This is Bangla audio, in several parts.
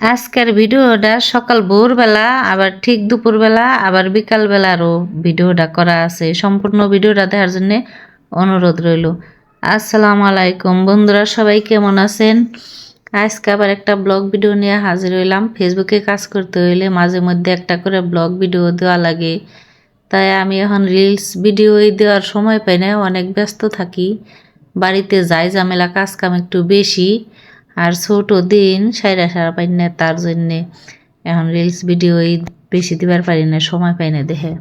আজকের ভিডিওটা সকাল ভোরবেলা আবার ঠিক দুপুরবেলা আবার বিকালবেলারও ভিডিওটা করা আছে। সম্পূর্ণ ভিডিওটা দেখার জন্য অনুরোধ রইল। আসসালামু আলাইকুম বন্ধুরা, সবাই কেমন আছেন? আজকে আবার একটা ব্লগ ভিডিও নিয়ে হাজির হইলাম। ফেসবুকে কাজ করতে হইলে মাঝে মধ্যে একটা করে ব্লগ ভিডিও দেওয়া লাগে, তাই আমি এখন রিলস ভিডিও দেওয়ার সময় পাই না, অনেক ব্যস্ত থাকি। বাড়িতে যাই ঝামেলা, কাজ কাম একটু বেশি, আর ছোট দিন সারা পাই না, তার জন্যে এখন রিলস ভিডিও বেশি দিবার পারি না, সময় পাই না দেখে।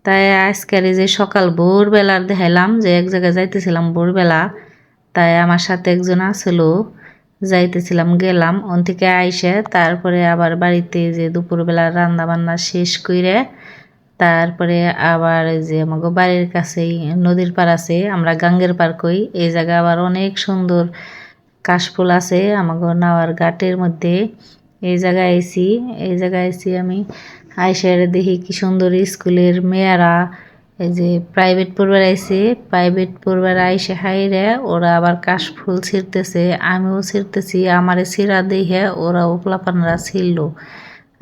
তাই আজকের এই যে সকাল ভোরবেলার দেখাইলাম যে এক জায়গায় যাইতেছিলাম ভোরবেলা, তাই আমার সাথে একজন আসলো, যাইতেছিলাম গেলাম ওন থেকে আইসে তারপরে আবার বাড়িতে যে দুপুরবেলা রান্না বান্না শেষ করে তারপরে আবার যে আমাকে বাড়ির কাছেই নদীর পার আছে, আমরা গাঙ্গের পার কই, এই জায়গা আবার অনেক সুন্দর কাশফুল আছে আমাকে নাওয়ার ঘাটের মধ্যে। এই জায়গায় আইছি, আমি আইসার দেখি কি সুন্দর স্কুলের মেয়েরা এই যে প্রাইভেট পড়বার আইছে, প্রাইভেট পড়বার আইসে হাইরে ওরা আবার কাশফুল ছিঁড়তেছে, আমিও ছিঁড়তেছি। আমারে ছিঁড়া দেখে ওরা ওপলাপানরা ছিল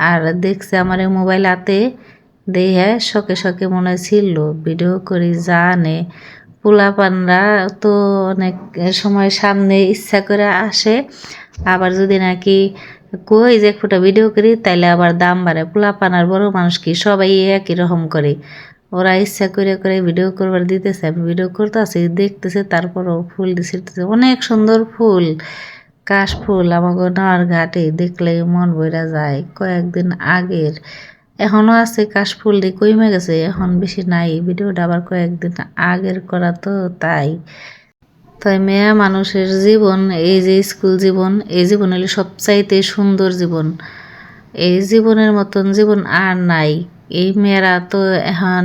আর দেখছে আমার মোবাইল হাতে, দেখে শখে শখে মনে হয় ছিল ভিডিও করি জানে। পোলাপানরা তো অনেক সময় সামনে ইচ্ছা করে আসে, আবার যদি নাকি কই যে একটা ভিডিও করি তাইলে আবার দাম বাড়ে। পোলাপান আর বড় মানুষ কি সবাই একই রকম করে, ওরা ইচ্ছা করে করে ভিডিও করবার দিতেছে, আমি ভিডিও করতে আছি দেখতেছে, তারপরও ফুল দিতেছে অনেক সুন্দর ফুল, কাশ ফুল আমাকে নাওয়ার ঘাটে দেখলে মন বইরা যায়। কয়েকদিন আগের, এখনো আছে কাশফুল দিয়ে কইমে গেছে, এখন বেশি নাই। ভিডিওটা আবার কয়েকদিন আগের করা তো, তাই তাই মেয়ে মানুষের জীবন, এই যে স্কুল জীবন, এই জীবন হলো সবচাইতে সুন্দর জীবন। এই জীবনের মতন জীবন আর নাই। এই মেয়েরা তো এখন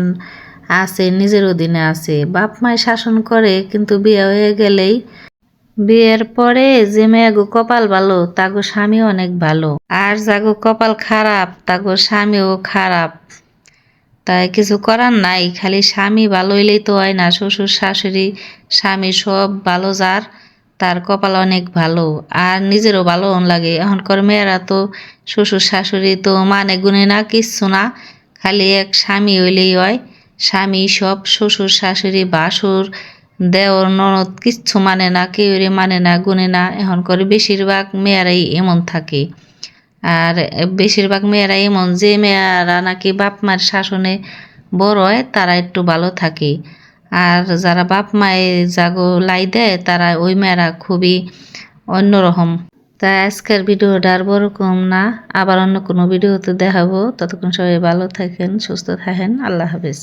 আছে নিজের অধীনে আছে, বাপ মায় শাসন করে, কিন্তু বিয়ে হয়ে গেলেই, বিয়ের পরে যে মেয়েগো কপাল ভালো তাগো স্বামী অনেক ভালো, আর যাগো কপাল খারাপ তাগো স্বামীও খারাপ। তাই কিছু করার নাই, খালি স্বামী ভালো হইলেই তো হয় না। শ্বশুর শাশুড়ি স্বামী সব ভালো যার, তার কপাল অনেক ভালো, আর নিজেরও ভালো লাগে। এখনকার মেয়েরা তো শ্বশুর শাশুড়ি তো মানে গুনে না, কিচ্ছু না, খালি এক স্বামী হইলেই হয়। স্বামী সব, শ্বশুর শাশুড়ি বাসুর দেওর ননদ কিচ্ছু মানে না, কেউরে মানে না, গুনে না। এখনকার বেশিরভাগ মেয়েরাই এমন থাকে। আর বেশিরভাগ মেয়েরা এমন, যে মেয়েরা নাকি বাপ মায়ের শাসনে বড় হয় তারা একটু ভালো থাকে, আর যারা বাপ মায়ে জাগো লাই দেয় তারা ওই মেয়েরা খুবই অন্যরকম। তাই আজকের ভিডিওটা আর বড় কম না, আবার অন্য কোনো ভিডিওতে দেখাবো। ততক্ষণ সবাই ভালো থাকেন, সুস্থ থাকেন, আল্লাহ হাফেজ।